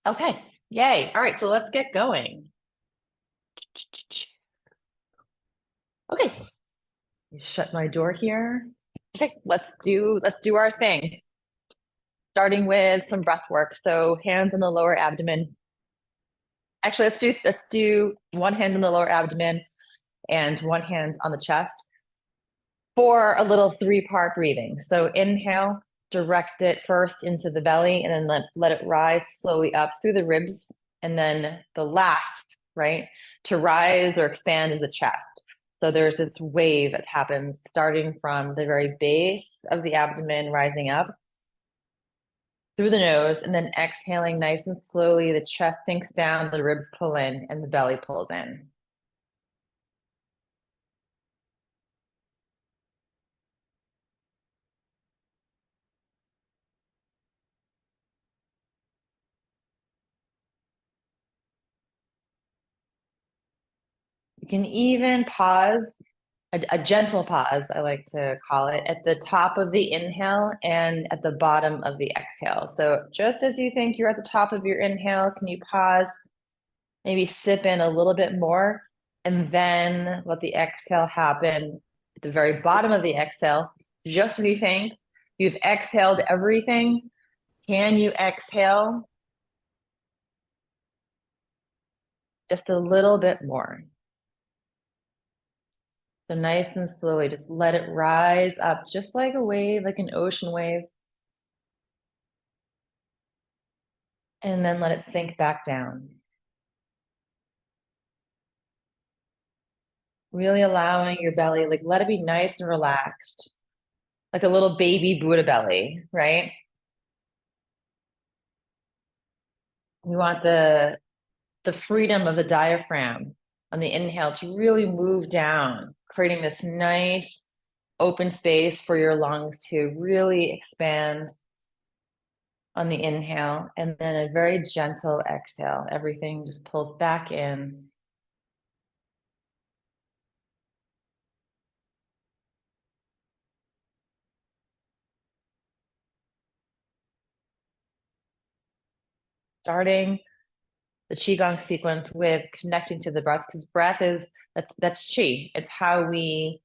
Okay, yay. All right, so let's get going. Okay, shut my door here. Okay, let's do our thing. Starting with some breath work. So hands on the lower abdomen. Actually, let's do one hand on the lower abdomen and one hand on the chest for a little three-part breathing. So inhale, direct it first into the belly, and then let it rise slowly up through the ribs. And then the last, right, to rise or expand is the chest. So there's this wave that happens starting from the very base of the abdomen, rising up through the nose, and then exhaling nice and slowly. The chest sinks down, the ribs pull in, and the belly pulls in. You can even pause, a gentle pause, I like to call it, at the top of the inhale and at the bottom of the exhale. So just as you think you're at the top of your inhale, can you pause, maybe sip in a little bit more, and then let the exhale happen at the very bottom of the exhale. Just when you think you've exhaled everything, can you exhale just a little bit more? So nice and slowly, just let it rise up, just like a wave, like an ocean wave. And then let it sink back down. Really allowing your belly, like let it be nice and relaxed, like a little baby Buddha belly, right? We want the freedom of the diaphragm on the inhale to really move down, creating this nice open space for your lungs to really expand on the inhale, and then a very gentle exhale. Everything just pulls back in. Starting the qigong sequence with connecting to the breath, because breath is that's qi. It's how we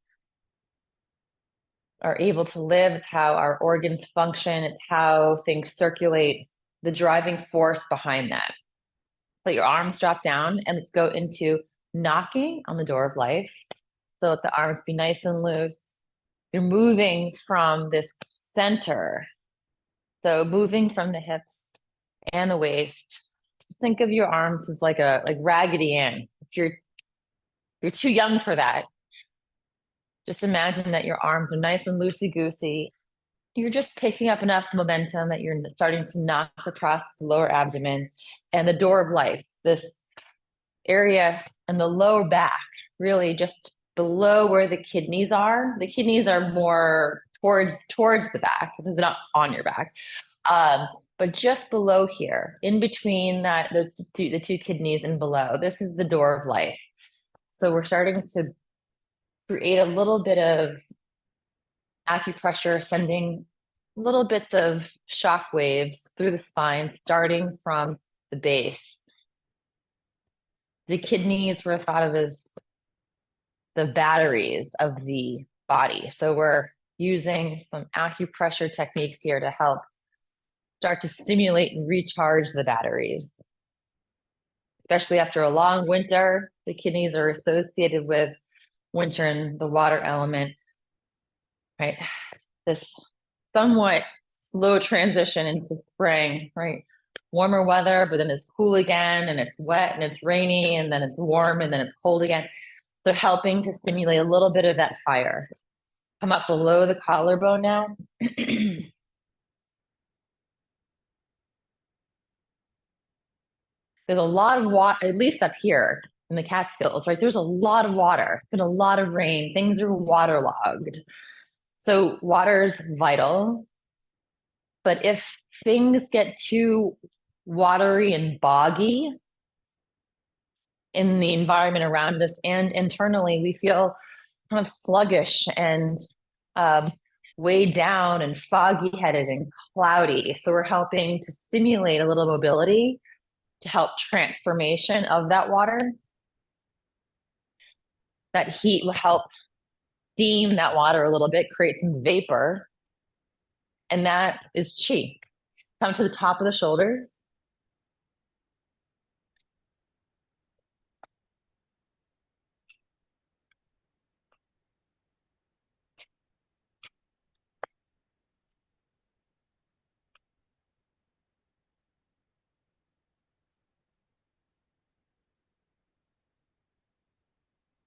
are able to live. It's how our organs function. It's how things circulate. The driving force behind that. Let your arms drop down and let's go into knocking on the door of life. So let the arms be nice and loose. You're moving from this center. So moving from the hips and the waist. Just think of your arms as like Raggedy Ann. If you're too young for that, just imagine that your arms are nice and loosey goosey. You're just picking up enough momentum that you're starting to knock across the lower abdomen and the door of life, this area and the lower back, really just below where the kidneys are. The kidneys are more towards the back. They're not on your back. But just below here, in between that, the two kidneys and below, this is the door of life. So we're starting to create a little bit of acupressure, sending little bits of shock waves through the spine, starting from the base. The kidneys were thought of as the batteries of the body. So we're using some acupressure techniques here to help start to stimulate and recharge the batteries. Especially after a long winter, the kidneys are associated with winter and the water element, right? This somewhat slow transition into spring, right? Warmer weather, but then it's cool again, and it's wet and it's rainy, and then it's warm, and then it's cold again. So helping to stimulate a little bit of that fire. Come up below the collarbone now. There's a lot of water, at least up here in the Catskills, right? There's a lot of water. It's been a lot of rain. Things are waterlogged. So water is vital. But if things get too watery and boggy in the environment around us and internally, we feel kind of sluggish and weighed down and foggy headed and cloudy. So we're helping to stimulate a little mobility to help transformation of that water. That heat will help steam that water a little bit, create some vapor. And that is qi. Come to the top of the shoulders.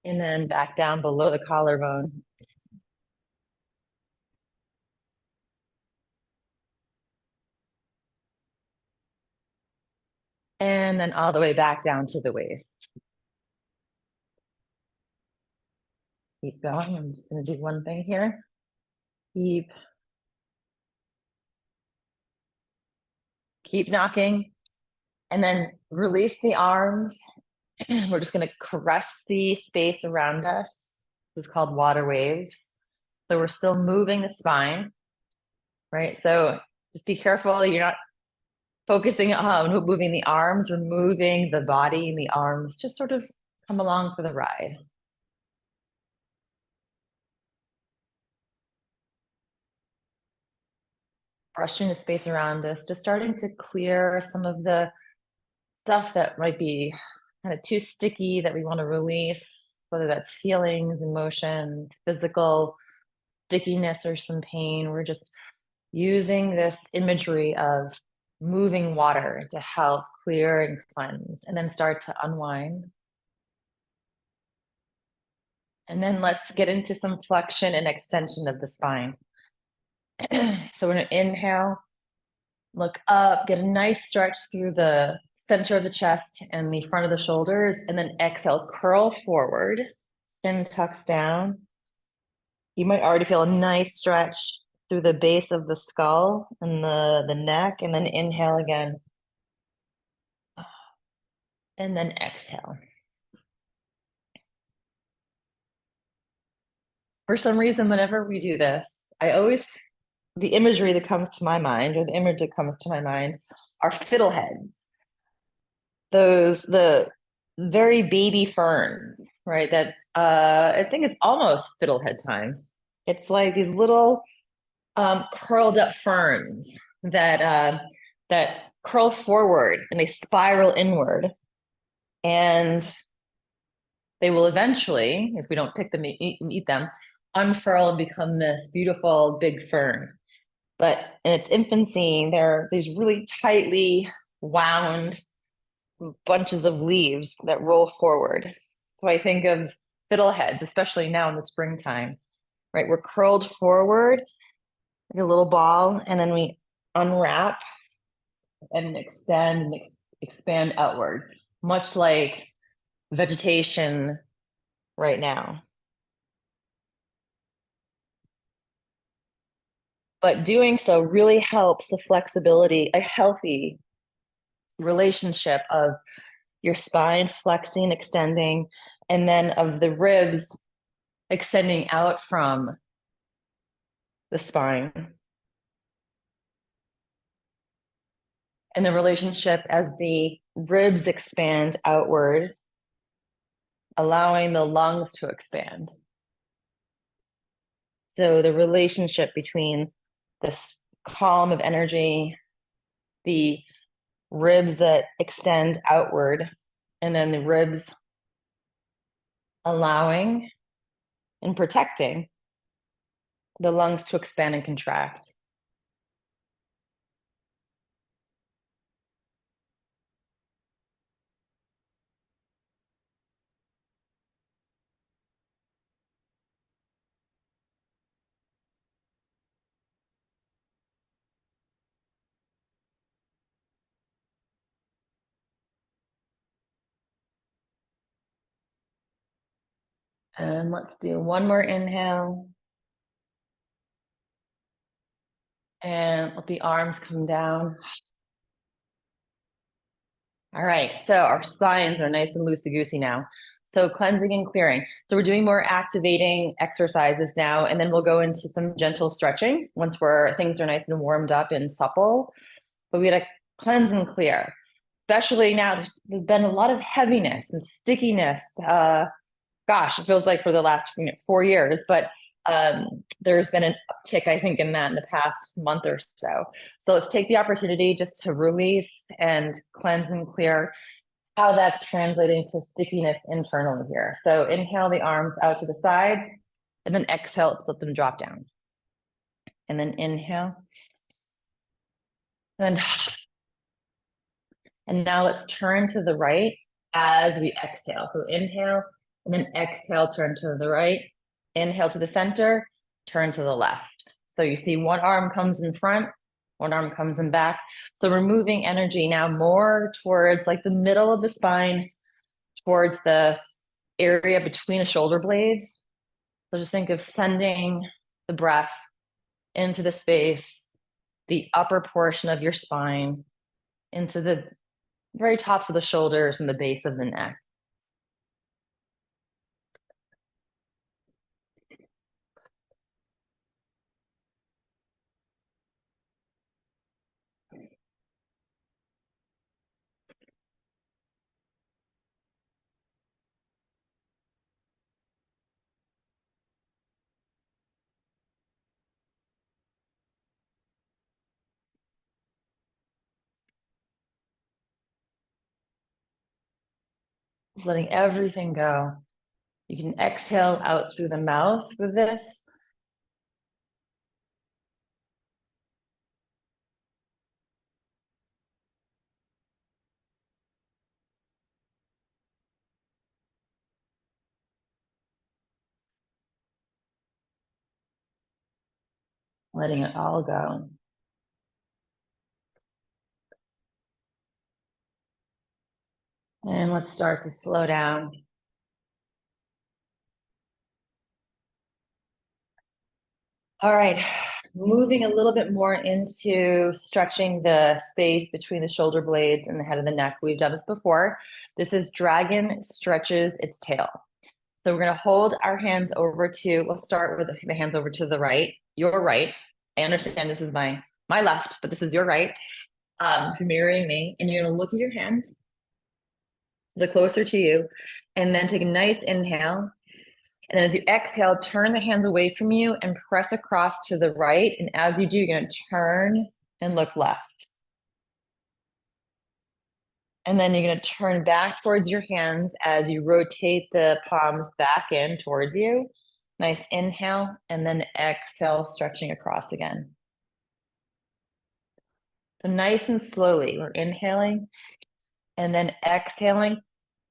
And then back down below the collarbone. And then all the way back down to the waist. Keep going. I'm just going to do one thing here. Keep knocking. And then release the arms. We're just going to caress the space around us. It's called water waves. So we're still moving the spine, right? So just be careful. You're not focusing on moving the arms, we're moving the body and the arms. Just sort of come along for the ride. Brushing the space around us, just starting to clear some of the stuff that might be kind of too sticky that we want to release, whether that's feelings, emotions, physical stickiness, or some pain. We're just using this imagery of moving water to help clear and cleanse, and then start to unwind. And then let's get into some flexion and extension of the spine. So we're going to inhale, look up, get a nice stretch through the center of the chest and the front of the shoulders, and then exhale, curl forward, chin tucks down. You might already feel a nice stretch through the base of the skull and the neck, and then inhale again. And then exhale. For some reason, whenever we do this, the imagery that comes to my mind, or the image that comes to my mind, are fiddleheads. The very baby ferns, right? That I think it's almost fiddlehead time. It's like these little curled up ferns that curl forward and they spiral inward, and they will eventually, if we don't pick them and eat them, unfurl and become this beautiful big fern. But in its infancy, they're these really tightly wound bunches of leaves that roll forward. So I think of fiddleheads, especially now in the springtime, right? We're curled forward like a little ball, and then we unwrap and extend and expand outward, much like vegetation right now. But doing so really helps the flexibility, a healthy relationship of your spine flexing, extending, and then of the ribs extending out from the spine. And the relationship as the ribs expand outward, allowing the lungs to expand. So the relationship between this column of energy, the ribs that extend outward, and then the ribs allowing and protecting the lungs to expand and contract. And let's do one more inhale. And let the arms come down. All right, so our spines are nice and loosey-goosey now. So cleansing and clearing. So we're doing more activating exercises now, and then we'll go into some gentle stretching once things are nice and warmed up and supple. But we gotta cleanse and clear. especially now, there's been a lot of heaviness and stickiness. Gosh, it feels like for the last 4 years, but there's been an uptick, I think, in that in the past month or so. So let's take the opportunity just to release and cleanse and clear how that's translating to stickiness internally here. So inhale the arms out to the sides, and then exhale, let them drop down. And then inhale. And then and now let's turn to the right as we exhale. So inhale, and then exhale, turn to the right. Inhale to the center, turn to the left. So you see one arm comes in front, one arm comes in back. So we're moving energy now more towards like the middle of the spine, towards the area between the shoulder blades. So just think of sending the breath into the space, the upper portion of your spine, into the very tops of the shoulders and the base of the neck. Just letting everything go. You can exhale out through the mouth with this. Letting it all go. And let's start to slow down. All right, moving a little bit more into stretching the space between the shoulder blades and the head of the neck. We've done this before. This is dragon stretches its tail. So we're going to hold our hands over to, we'll start with the hands over to the right, your right. I understand this is my left, but this is your right. You're mirroring me, and you're going to look at your hands, the closer to you, and then take a nice inhale. And then as you exhale, turn the hands away from you and press across to the right. And as you do, you're going to turn and look left. And then you're going to turn back towards your hands as you rotate the palms back in towards you. Nice inhale, and then exhale, stretching across again. So nice and slowly, we're inhaling and then exhaling.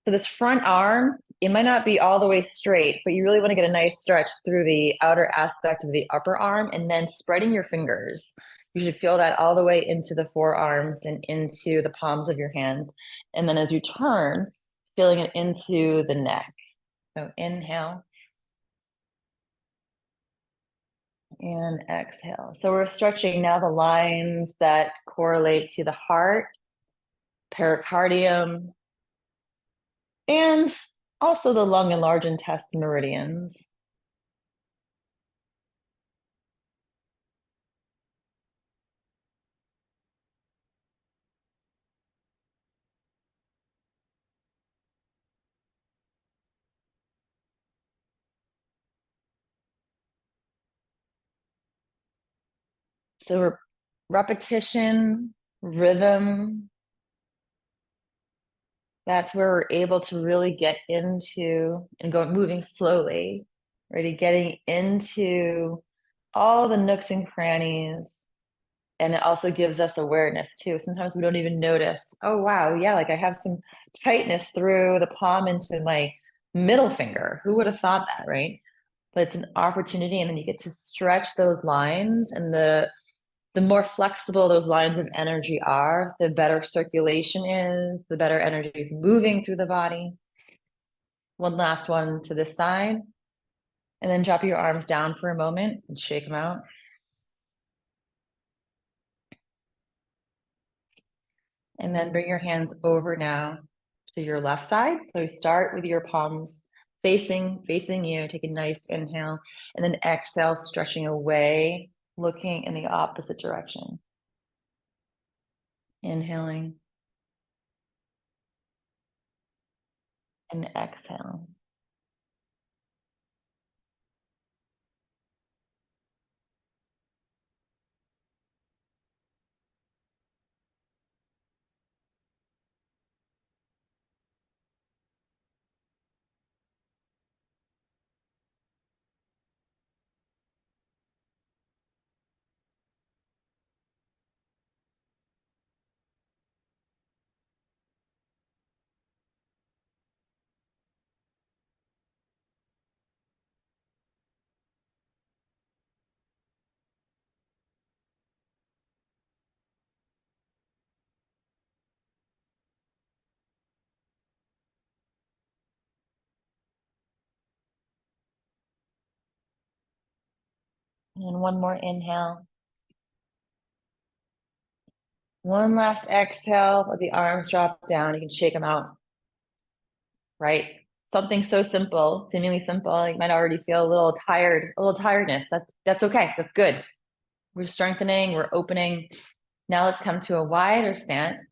So this front arm, it might not be all the way straight, but you really want to get a nice stretch through the outer aspect of the upper arm, and then spreading your fingers. You should feel that all the way into the forearms and into the palms of your hands. And then as you turn, feeling it into the neck. So inhale and exhale. So we're stretching now the lines that correlate to the heart, pericardium, and also the lung and large intestine meridians. So repetition, rhythm, that's where we're able to really get into and go moving slowly, really getting into all the nooks and crannies. And it also gives us awareness too. Sometimes we don't even notice, oh, wow, yeah, like I have some tightness through the palm into my middle finger. Who would have thought that, right? But it's an opportunity, and then you get to stretch those lines, and the more flexible those lines of energy are, the better circulation is, the better energy is moving through the body. One last one to this side. And then drop your arms down for a moment and shake them out. And then bring your hands over now to your left side. So start with your palms facing you. Take a nice inhale, and then exhale, stretching away, looking in the opposite direction. Inhaling And exhale. And one more inhale. One last exhale. Let the arms drop down. You can shake them out. Right? Something so simple, seemingly simple. You might already feel a little tired, a little tiredness. That's okay. That's good. We're strengthening, we're opening. Now let's come to a wider stance.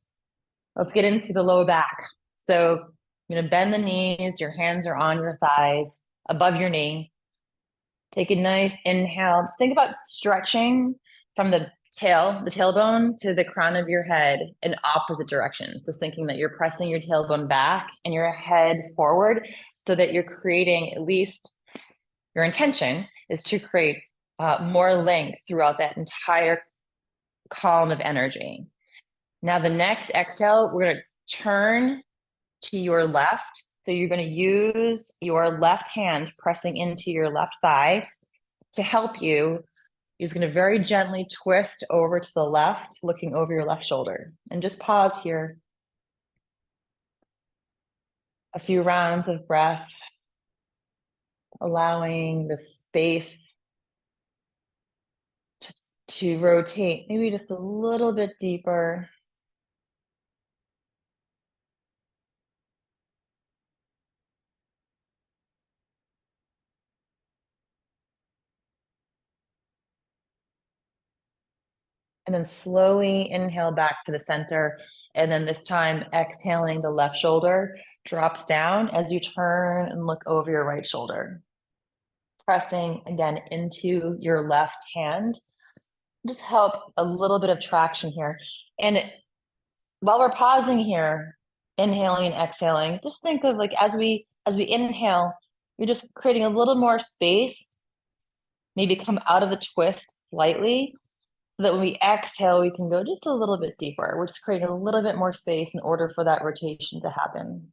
Let's get into the low back. So you're gonna bend the knees, your hands are on your thighs, above your knee. Take a nice inhale. Just think about stretching from the tailbone to the crown of your head in opposite directions. So thinking that you're pressing your tailbone back and your head forward so that you're creating, at least your intention is to create more length throughout that entire column of energy. Now the next exhale, we're going to turn to your left. So you're going to use your left hand pressing into your left thigh to help you. You're just going to very gently twist over to the left, looking over your left shoulder. And just pause here. A few rounds of breath, allowing the space just to rotate, maybe just a little bit deeper. And then slowly inhale back to the center. And then this time, exhaling, the left shoulder drops down as you turn and look over your right shoulder. Pressing again into your left hand. Just help a little bit of traction here. And while we're pausing here, inhaling and exhaling, just think of like as we inhale, you're just creating a little more space, maybe come out of the twist slightly, so that when we exhale, we can go just a little bit deeper. We're just creating a little bit more space in order for that rotation to happen.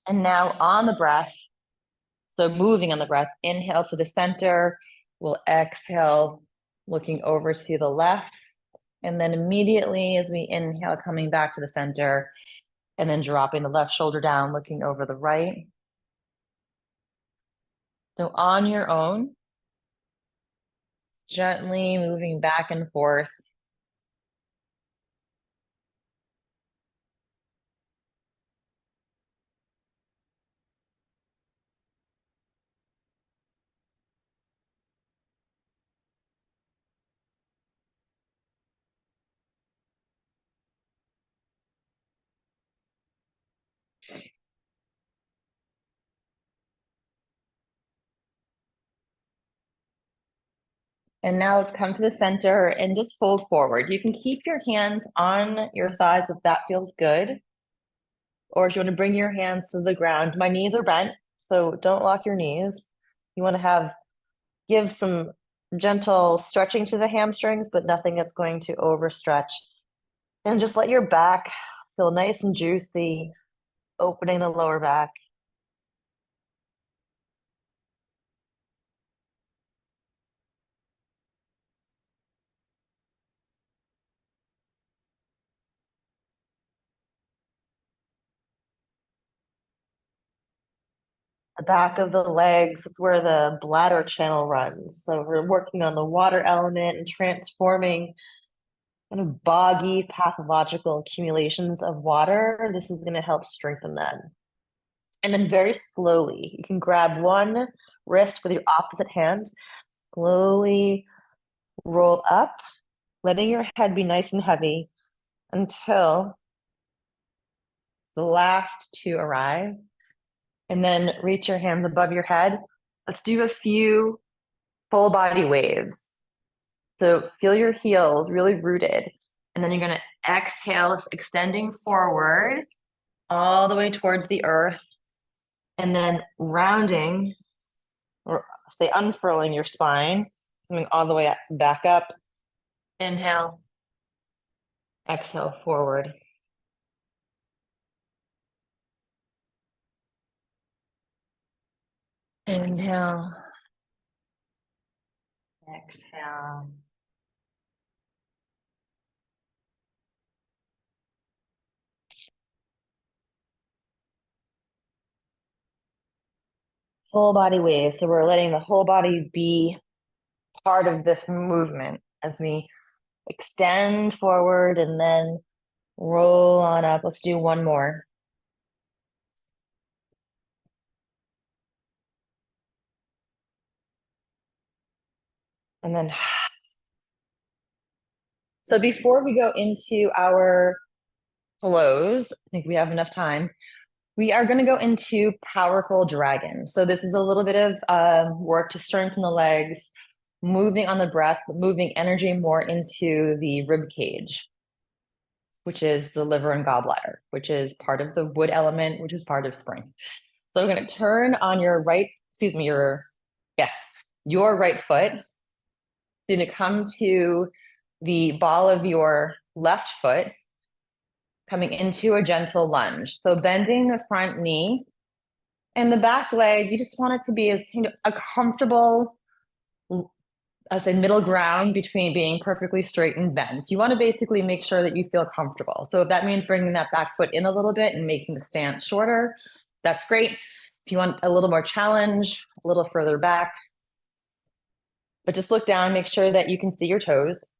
And now on the breath, so moving on the breath, inhale to the center, we'll exhale, looking over to the left. And then immediately as we inhale, coming back to the center, and then dropping the left shoulder down, looking over the right. So on your own, gently moving back and forth. And now let's come to the center and just fold forward. You can keep your hands on your thighs if that feels good. Or if you want to bring your hands to the ground. My knees are bent, so don't lock your knees. You want to give some gentle stretching to the hamstrings, but nothing that's going to overstretch. And just let your back feel nice and juicy, opening the lower back. The back of the legs is where the bladder channel runs. So we're working on the water element and transforming kind of boggy pathological accumulations of water. This is going to help strengthen that. And then very slowly, you can grab one wrist with your opposite hand, slowly roll up letting your head be nice and heavy until the last two arrive. And then reach your hands above your head. Let's do a few full body waves. So feel your heels really rooted. And then you're going to exhale, extending forward all the way towards the earth. And then rounding, or say unfurling your spine, coming all the way back up. Inhale, exhale forward. Inhale, exhale. Full body wave. So we're letting the whole body be part of this movement as we extend forward and then roll on up. Let's do one more. And then, so before we go into our close, I think we have enough time. We are going to go into powerful dragon. So this is a little bit of work to strengthen the legs, moving on the breath, but moving energy more into the rib cage, which is the liver and gallbladder, which is part of the wood element, which is part of spring. So I'm going to turn on your right, your right foot. You're going to come to the ball of your left foot, coming into a gentle lunge. So bending the front knee and the back leg, you just want it to be as a comfortable, I say middle ground between being perfectly straight and bent. You want to basically make sure that you feel comfortable. So if that means bringing that back foot in a little bit and making the stance shorter, that's great. If you want a little more challenge, a little further back, but just look down, make sure that you can see your toes.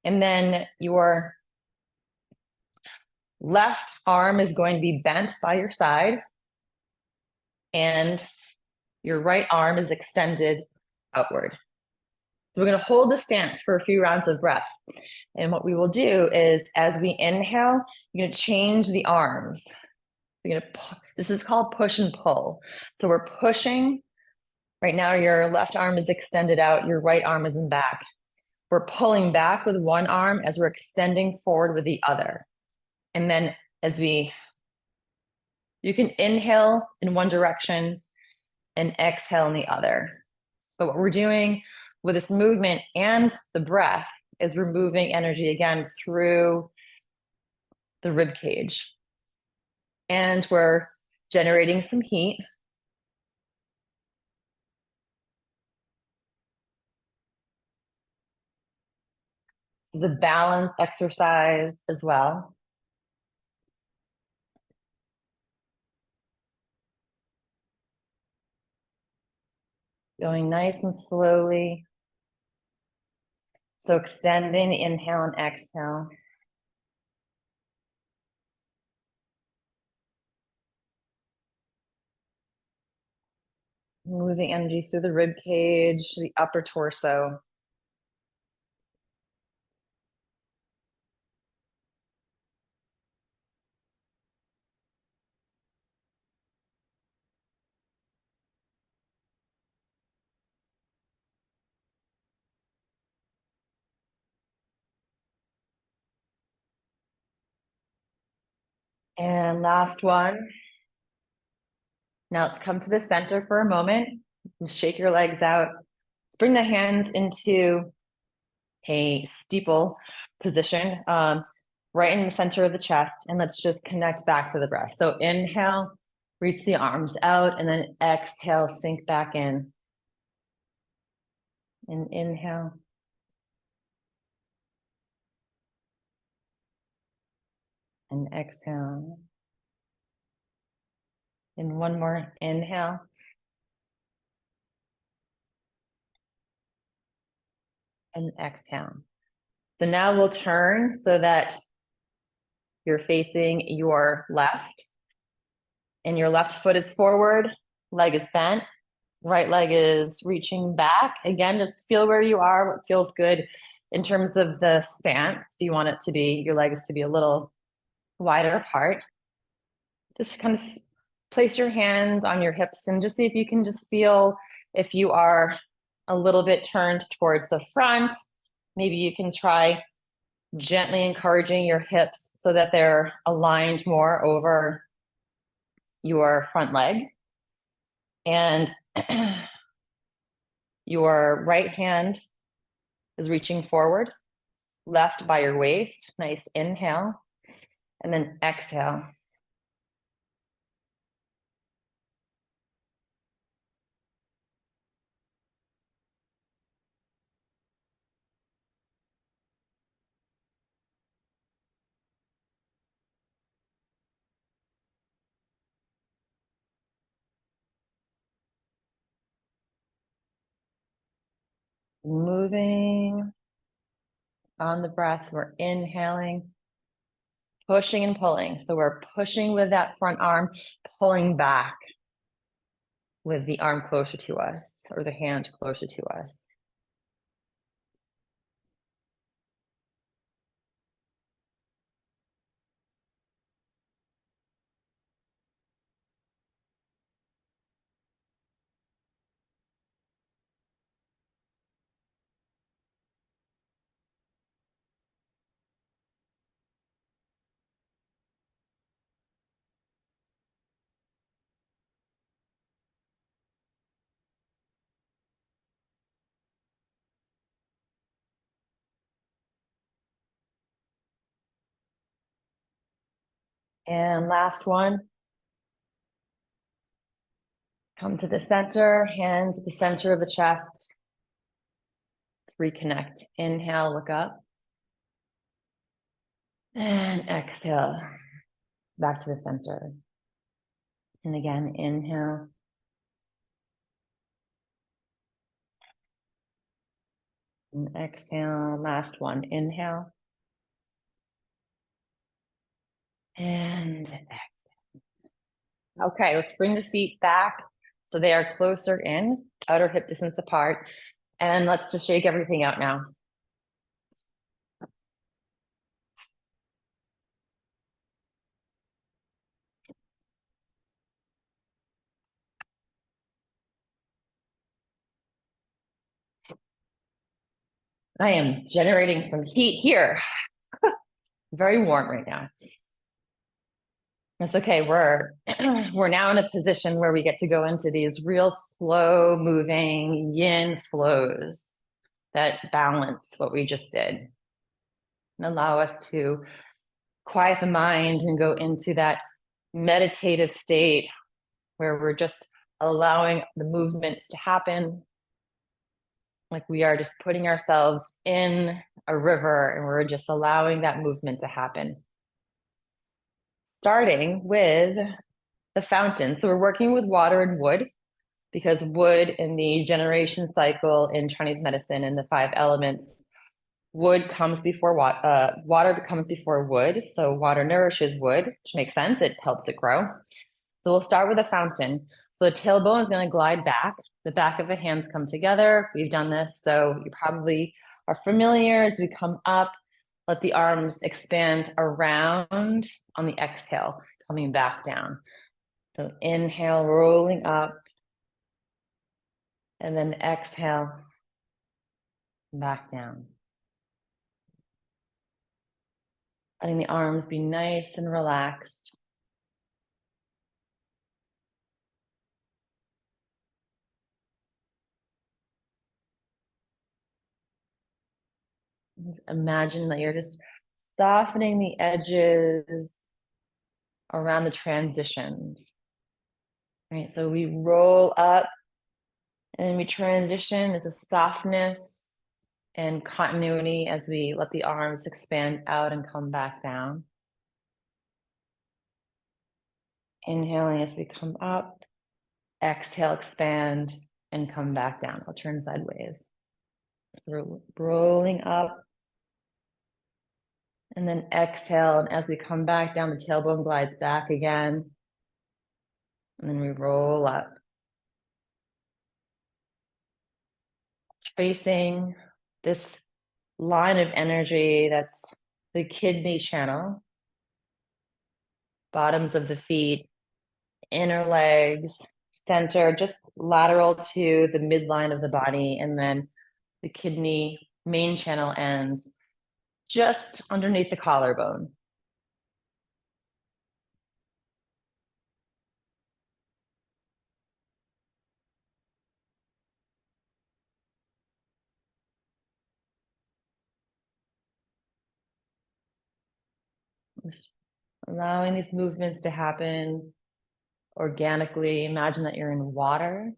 And then your left arm is going to be bent by your side, and your right arm is extended outward. So we're going to hold the stance for a few rounds of breath. And what we will do is, as we inhale, you're going to change the arms. You're going to, this is called push and pull. So we're pushing. Right now, your left arm is extended out, your right arm is in back. We're pulling back with one arm as we're extending forward with the other. And then you can inhale in one direction and exhale in the other. But what we're doing with this movement and the breath is we're moving energy again through the rib cage. And we're generating some heat. It's a balance exercise as well. Going nice and slowly. So extending the inhale and exhale. Moving energy through the rib cage, the upper torso. And last one. Now let's come to the center for a moment and shake your legs out. Let's bring the hands into a steeple position, right in the center of the chest, and let's just connect back to the breath. So inhale, reach the arms out, and then exhale, sink back in. And inhale. And exhale. And one more inhale. And exhale. So now we'll turn so that you're facing your left, and your left foot is forward, leg is bent, right leg is reaching back. Again, just feel where you are, what feels good. in terms of the stance, if you want it to be, your legs to be a little wider apart, just kind of place your hands on your hips and just see if you can just feel if you are a little bit turned towards the front. Maybe you can try gently encouraging your hips so that they're aligned more over your front leg. And your right hand is reaching forward, left by your waist. Nice inhale. And then exhale. Moving on the breath, we're inhaling, pushing and pulling. So we're pushing with that front arm, pulling back with the arm closer to us or the hand closer to us. And last one. Come to the center, hands at the center of the chest. Reconnect. Inhale, look up. And exhale, back to the center. And again, inhale. And exhale, last one. Inhale. And exhale. Okay, let's bring the feet back so they are closer in, outer hip distance apart. And let's just shake everything out now. I am generating some heat here. Very warm right now. It's okay. We're now in a position where we get to go into these real slow moving yin flows that balance what we just did and allow us to quiet the mind and go into that meditative state where we're just allowing the movements to happen. Like we are just putting ourselves in a river and we're just allowing that movement to happen. Starting with the fountain. So we're working with water and wood because wood in the generation cycle in Chinese medicine and the 5 elements, wood comes before water comes before wood. So water nourishes wood, which makes sense. It helps it grow. So we'll start with a fountain. So the tailbone is going to glide back. The back of the hands come together. We've done this, so you probably are familiar. As we come up, let the arms expand around on the exhale, coming back down. So inhale, rolling up, and then exhale, back down. Letting the arms be nice and relaxed. Just imagine that you're just softening the edges around the transitions. Right, so we roll up and then we transition. There's a softness and continuity as we let the arms expand out and come back down. Inhaling as we come up, exhale, expand, and come back down. I'll turn sideways. So we're rolling up, and then exhale, and as we come back down, the tailbone glides back again, and then we roll up. Tracing this line of energy that's the kidney channel, bottoms of the feet, inner legs, center, just lateral to the midline of the body, and then the kidney main channel ends just underneath the collarbone. Just allowing these movements to happen organically. Imagine that you're in water,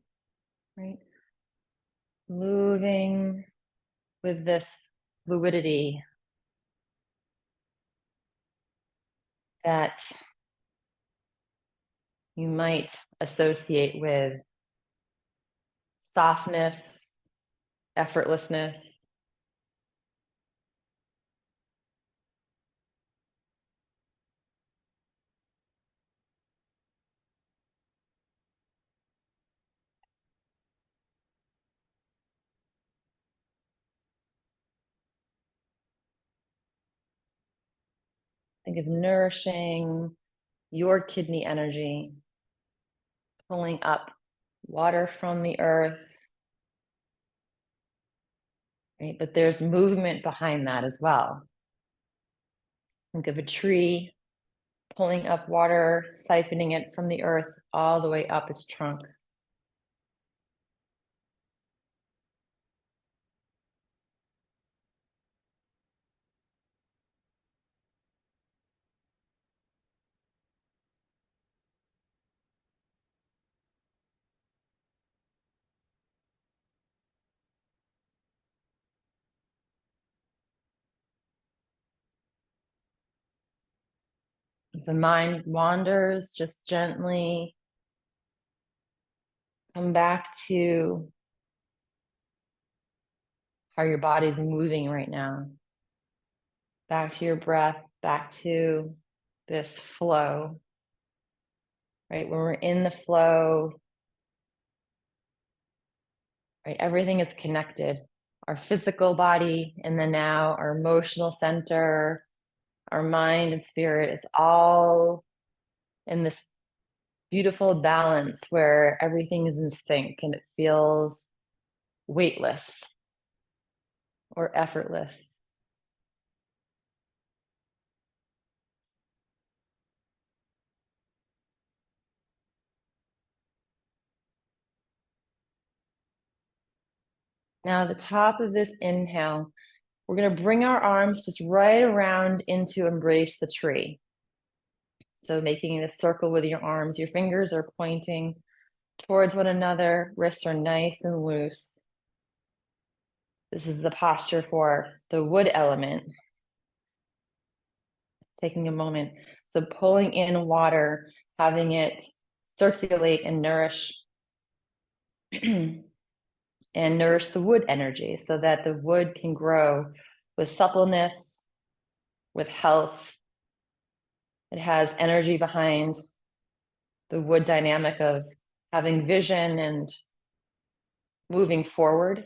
right? Moving with this fluidity that you might associate with softness, effortlessness. Think of nourishing your kidney energy, pulling up water from the earth, right? But there's movement behind that as well. Think of a tree pulling up water, siphoning it from the earth all the way up its trunk. If the mind wanders, just gently come back to how your body's moving right now. Back to your breath, back to this flow, right? When we're in the flow, right? Everything is connected. Our physical body and the now, our emotional center, our mind and spirit is all in this beautiful balance where everything is in sync and it feels weightless or effortless. Now, the top of this inhale, we're going to bring our arms just right around into embrace the tree. So making this circle with your arms, your fingers are pointing towards one another, wrists are nice and loose. This is the posture for the wood element. Taking a moment. So pulling in water, having it circulate and nourish and nourish the wood energy so that the wood can grow with suppleness, with health. It has energy behind the wood dynamic of having vision and moving forward.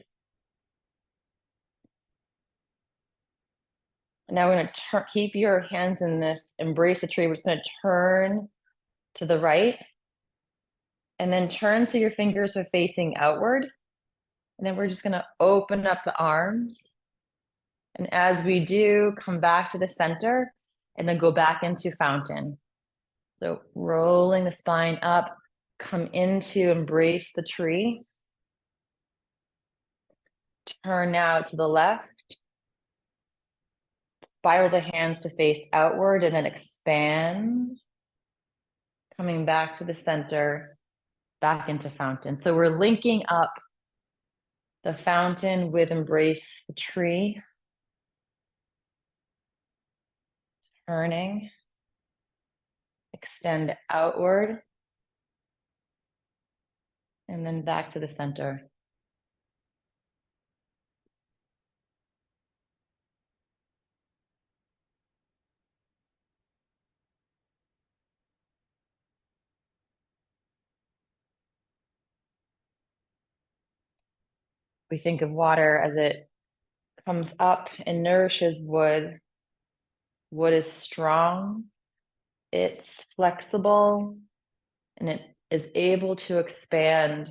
Now we're going to keep your hands in this, embrace the tree. We're just going to turn to the right and then turn so your fingers are facing outward. And then we're just going to open up the arms. And as we do, come back to the center and then go back into fountain. So rolling the spine up, come into embrace the tree. Turn now to the left. Spiral the hands to face outward and then expand. Coming back to the center, back into fountain. So we're linking up the fountain with embrace the tree. Turning. Extend outward. And then back to the center. We think of water as it comes up and nourishes wood. Wood is strong, it's flexible, and it is able to expand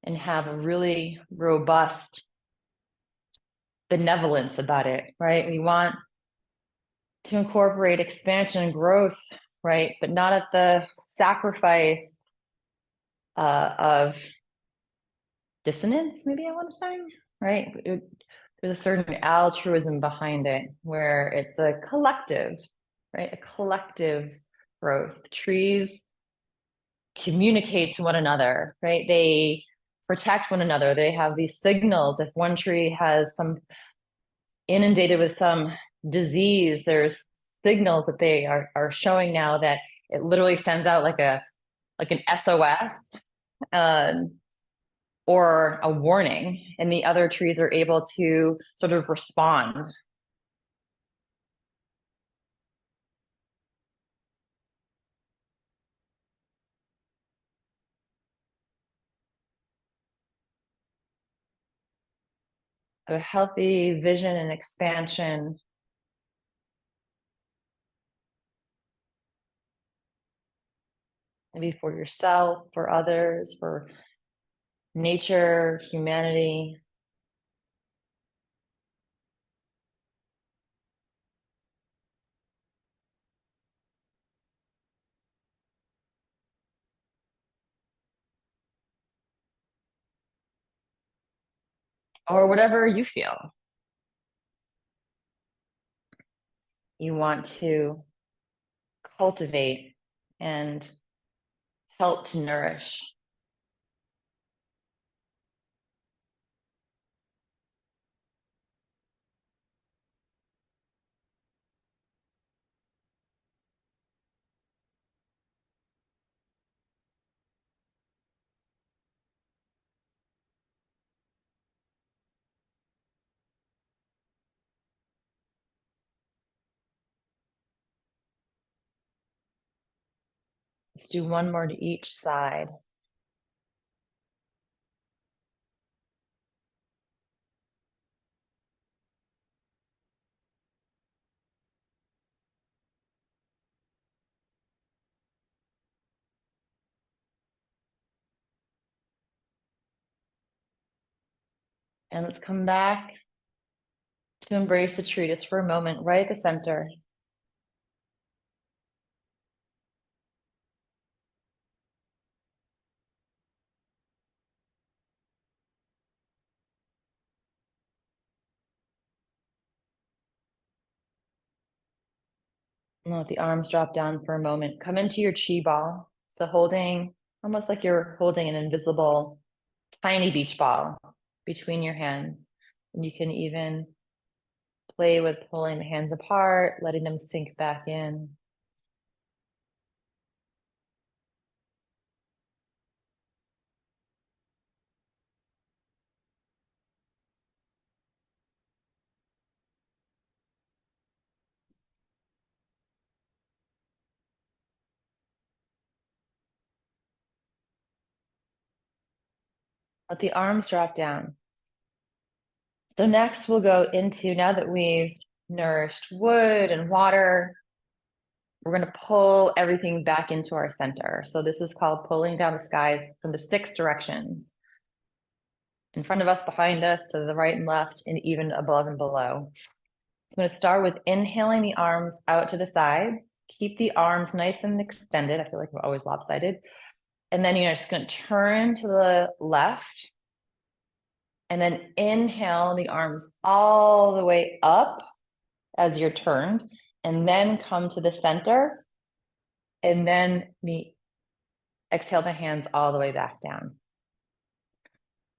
and have a really robust benevolence about it, right? We want to incorporate expansion and growth, right? But not at the sacrifice of dissonance, maybe I want to say, right? There's a certain altruism behind it where it's a collective, right? A collective growth. Trees communicate to one another, right? They protect one another. They have these signals. If one tree has some inundated with some disease, there's signals that they are showing now that it literally sends out like an SOS or a warning, and the other trees are able to sort of respond. A healthy vision and expansion, maybe for yourself, for others, for nature, humanity. Or whatever you feel you want to cultivate and help to nourish. Let's do one more to each side. And let's come back to embrace the tree just for a moment, right at the center. And let the arms drop down for a moment. Come into your chi ball. So holding, almost like you're holding an invisible tiny beach ball between your hands. And you can even play with pulling the hands apart, letting them sink back in. Let the arms drop down. So next we'll go into, now that we've nourished wood and water, we're going to pull everything back into our center. So this is called pulling down the skies from the 6 directions. In front of us, behind us, to the right and left, and even above and below. So I'm going to start with inhaling the arms out to the sides. Keep the arms nice and extended. I feel like we're always lopsided. And then you're just going to turn to the left. And then inhale the arms all the way up as you're turned. And then come to the center. And then exhale the hands all the way back down.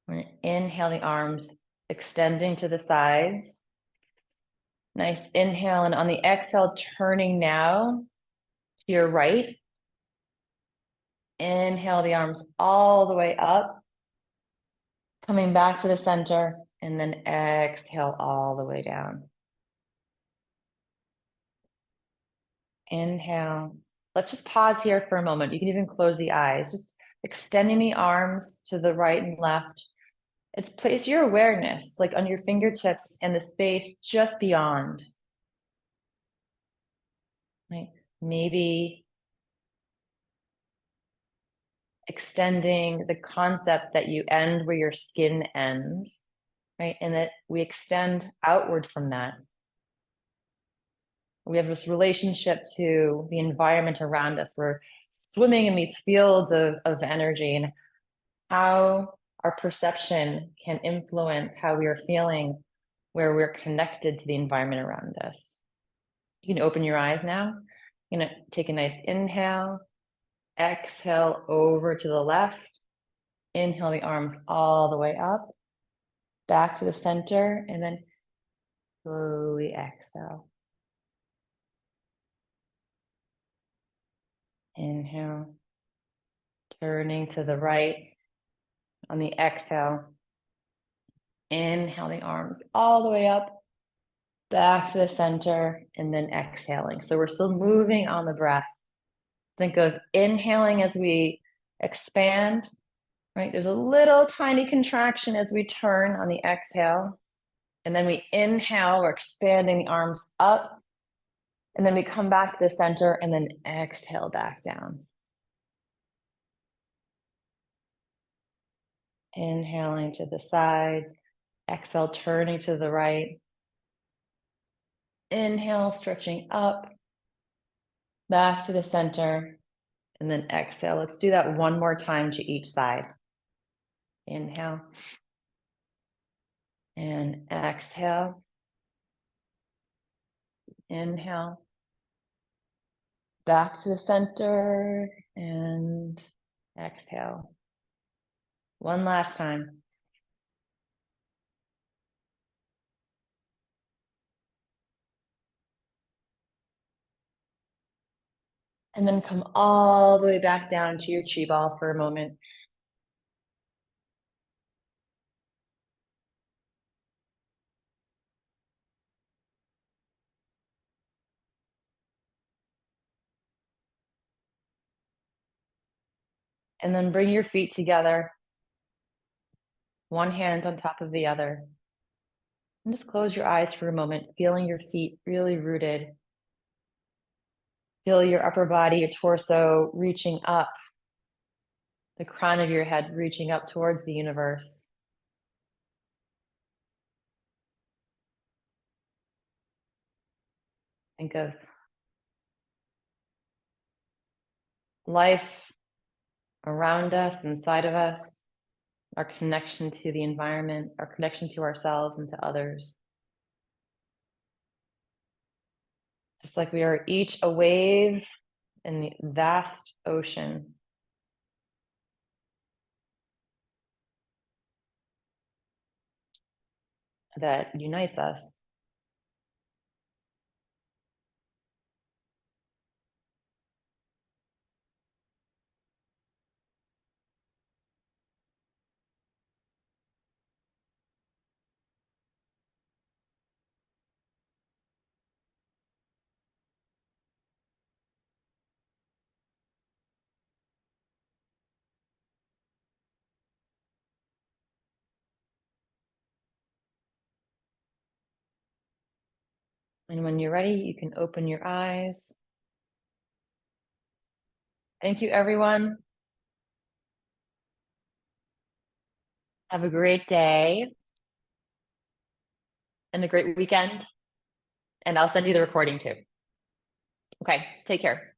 We're going to inhale the arms, extending to the sides. Nice inhale, and on the exhale, turning now to your right. Inhale the arms all the way up, coming back to the center, and then exhale all the way down. Inhale. Let's just pause here for a moment. You can even close the eyes, just extending the arms to the right and left, It's place your awareness like on your fingertips and the space just beyond. Right? Maybe extending the concept that you end where your skin ends, right? And that we extend outward from that. We have this relationship to the environment around us. We're swimming in these fields of energy, and how our perception can influence how we are feeling, where we're connected to the environment around us. You can open your eyes now. You're gonna take a nice inhale, exhale over to the left, inhale the arms all the way up, back to the center, and then slowly exhale. Inhale, turning to the right on the exhale. Inhale the arms all the way up, back to the center, and then exhaling. So we're still moving on the breath. Think of inhaling as we expand, right? There's a little tiny contraction as we turn on the exhale. And then we inhale, we're expanding the arms up. And then we come back to the center and then exhale back down. Inhaling to the sides, exhale, turning to the right. Inhale, stretching up, back to the center, and then exhale. Let's do that one more time to each side. Inhale and exhale. Inhale, back to the center, and exhale. One last time. And then come all the way back down to your chi ball for a moment. And then bring your feet together, one hand on top of the other. And just close your eyes for a moment, feeling your feet really rooted. Feel your upper body, your torso reaching up, the crown of your head reaching up towards the universe. Think of life around us, inside of us, our connection to the environment, our connection to ourselves and to others. Just like we are each a wave in the vast ocean. That unites us. And when you're ready, you can open your eyes. Thank you, everyone. Have a great day and a great weekend. And I'll send you the recording too. Okay, take care.